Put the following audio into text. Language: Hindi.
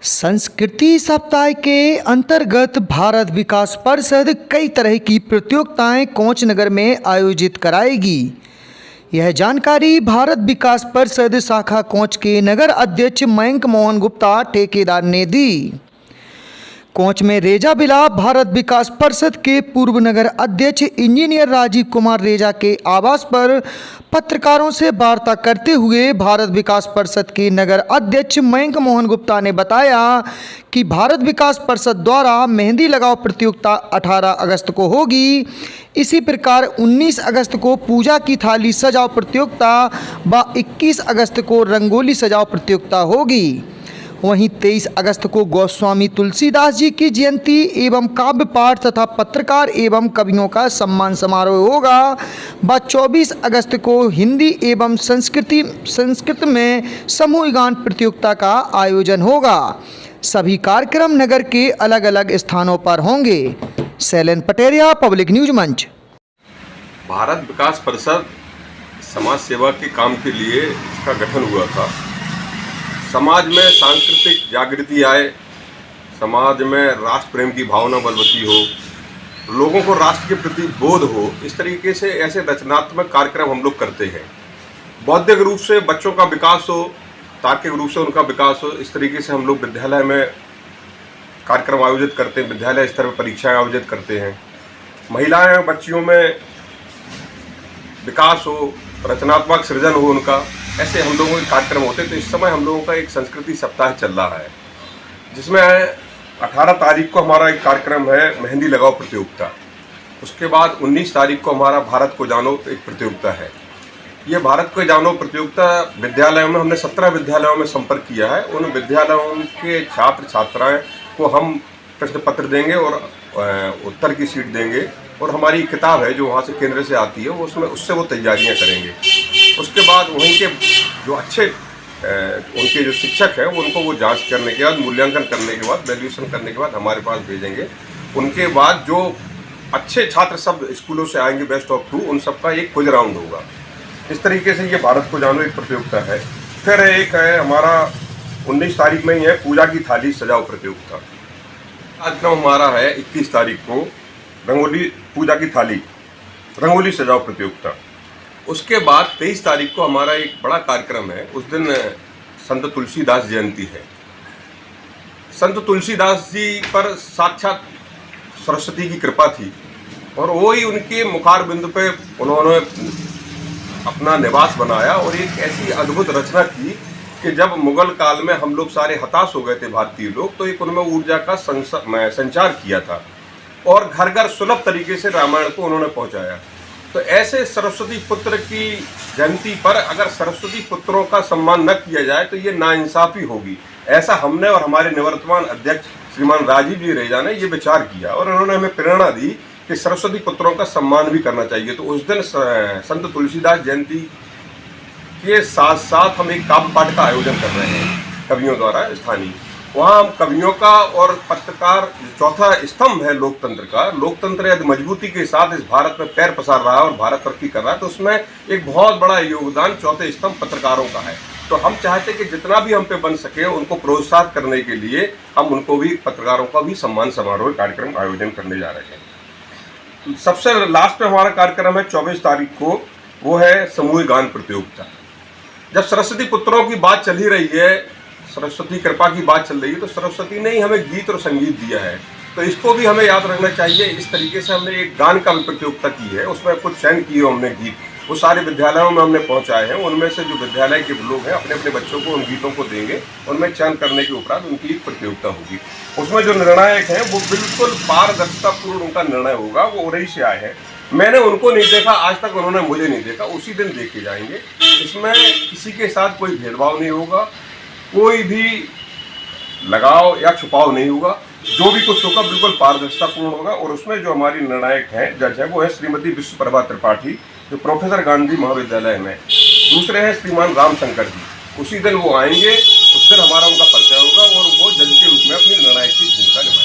संस्कृति सप्ताह के अंतर्गत भारत विकास परिषद कई तरह की प्रतियोगिताएं कोच नगर में आयोजित कराएगी। यह जानकारी भारत विकास परिषद शाखा कोच के नगर अध्यक्ष मयंक मोहन गुप्ता ठेकेदार ने दी। कोच में रेजा बिला भारत विकास परिषद के पूर्व नगर अध्यक्ष इंजीनियर राजीव कुमार रेजा के आवास पर पत्रकारों से वार्ता करते हुए भारत विकास परिषद के नगर अध्यक्ष मयंक मोहन गुप्ता ने बताया कि भारत विकास परिषद द्वारा मेहंदी लगाओ प्रतियोगिता 18 अगस्त को होगी। इसी प्रकार 19 अगस्त को पूजा की थाली सजाओ प्रतियोगिता व 21 अगस्त को रंगोली सजाओ प्रतियोगिता होगी। वहीं 23 अगस्त को गोस्वामी तुलसीदास जी की जयंती एवं काव्य पाठ तथा पत्रकार एवं कवियों का सम्मान समारोह होगा व 24 अगस्त को हिंदी एवं संस्कृत में समूह गान प्रतियोगिता का आयोजन होगा। सभी कार्यक्रम नगर के अलग अलग स्थानों पर होंगे। शैलेन पटेरिया, पब्लिक न्यूज मंच। भारत विकास परिषद समाज सेवा के काम के लिए इसका गठन हुआ था। समाज में सांस्कृतिक जागृति आए, समाज में राष्ट्र प्रेम की भावना बलवती हो, लोगों को राष्ट्र के प्रति बोध हो, इस तरीके से ऐसे रचनात्मक कार्यक्रम हम लोग करते हैं। बौद्धिक रूप से बच्चों का विकास हो, तार्किक रूप से उनका विकास हो, इस तरीके से हम लोग विद्यालय में कार्यक्रम आयोजित करते हैं, विद्यालय स्तर पर परीक्षाएं आयोजित करते हैं। महिलाएं बच्चियों में विकास हो, रचनात्मक सृजन हो उनका, ऐसे हम लोगों के कार्यक्रम होते हैं। तो इस समय हम लोगों का एक संस्कृति सप्ताह चल रहा है, जिसमें 18 तारीख को हमारा एक कार्यक्रम है मेहंदी लगाओ प्रतियोगिता। उसके बाद 19 तारीख को हमारा भारत को जानो एक प्रतियोगिता है। ये भारत को जानो प्रतियोगिता विद्यालयों में हमने 17 विद्यालयों में संपर्क किया है। उन विद्यालयों के छात्र छात्राएं को हम प्रश्न पत्र देंगे और उत्तर की सीट देंगे, और हमारी किताब है जो वहाँ से केंद्र से आती है, वो उससे वो तैयारियाँ करेंगे। उसके बाद वहीं के जो अच्छे उनके जो शिक्षक हैं उनको वो जांच करने के बाद, मूल्यांकन करने के बाद, वैल्यूएशन करने के बाद हमारे पास भेजेंगे। उनके बाद जो अच्छे छात्र सब स्कूलों से आएंगे बेस्ट ऑफ 2, उन सबका एक क्विज राउंड होगा। इस तरीके से ये भारत को जानो एक प्रतियोगिता है। फिर एक है हमारा 19 तारीख में ही है पूजा की थाली सजाओ प्रतियोगिता। कार्यक्रम हमारा है 21 तारीख को रंगोली पूजा की थाली रंगोली सजाओ प्रतियोगिता। उसके बाद 23 तारीख को हमारा एक बड़ा कार्यक्रम है। उस दिन संत तुलसीदास जयंती है। संत तुलसीदास जी पर साक्षात सरस्वती की कृपा थी, और वो ही उनके मुखार बिंदु पे उन्होंने अपना निवास बनाया और एक ऐसी अद्भुत रचना की कि जब मुगल काल में हम लोग सारे हताश हो गए थे भारतीय लोग, तो एक उनमें ऊर्जा का संचार किया था और घर घर सुलभ तरीके से रामायण को उन्होंने पहुंचाया। तो ऐसे सरस्वती पुत्र की जयंती पर अगर सरस्वती पुत्रों का सम्मान न किया जाए तो ये नाइंसाफ़ी होगी। ऐसा हमने और हमारे निवर्तमान अध्यक्ष श्रीमान राजीव जी रेजा ने ये विचार किया, और उन्होंने हमें प्रेरणा दी कि सरस्वती पुत्रों का सम्मान भी करना चाहिए। तो उस दिन संत तुलसीदास जयंती के साथ साथ हम एक काव्य पाठ का आयोजन कर रहे हैं कवियों द्वारा स्थानीय। वहाँ हम कवियों का और पत्रकार, चौथा स्तंभ है लोकतंत्र का। लोकतंत्र यदि मजबूती के साथ इस भारत में पैर पसार रहा है और भारत तरक्की कर रहा है, तो उसमें एक बहुत बड़ा योगदान चौथे स्तंभ पत्रकारों का है। तो हम चाहते कि जितना भी हम पे बन सके उनको प्रोत्साहित करने के लिए हम उनको भी, पत्रकारों का भी सम्मान समारोह कार्यक्रम आयोजन करने जा रहे हैं। सबसे लास्ट में हमारा कार्यक्रम है 24 तारीख को, वो है समूह गान प्रतियोगिता। जब सरस्वती पुत्रों की बात चल ही रही है, सरस्वती कृपा की बात चल रही है, तो सरस्वती ने ही हमें गीत और संगीत दिया है, तो इसको भी हमें याद रखना चाहिए। इस तरीके से हमने एक गान का भी प्रतियोगिता की है, उसमें कुछ चयन किए हमने गीत, वो सारे विद्यालयों में हमने पहुंचाए हैं। उनमें से जो विद्यालय के लोग हैं अपने अपने बच्चों को उन गीतों को देंगे, उनमें चयन करने के उपरांत उनकी एक प्रतियोगिता होगी। उसमें जो निर्णायक हैं वो बिल्कुल पारदर्शितापूर्ण उनका निर्णय होगा। वो उड़ई से आए हैं, मैंने उनको नहीं देखा आज तक, उन्होंने मुझे नहीं देखा, उसी दिन देख के जाएंगे। इसमें किसी के साथ कोई भेदभाव नहीं होगा, कोई भी लगाव या छुपाव नहीं होगा। जो भी कुछ होगा बिल्कुल पारदर्शितापूर्ण होगा। और उसमें जो हमारी निर्णायक हैं, जज है, वो है श्रीमती विश्वप्रभा त्रिपाठी, जो प्रोफेसर गांधी महाविद्यालय में। दूसरे हैं श्रीमान रामशंकर जी। उसी दिन वो आएंगे, उस दिन हमारा उनका परिचय होगा और वो जज के रूप में अपनी निर्णायक की भूमिका निभाएंगे।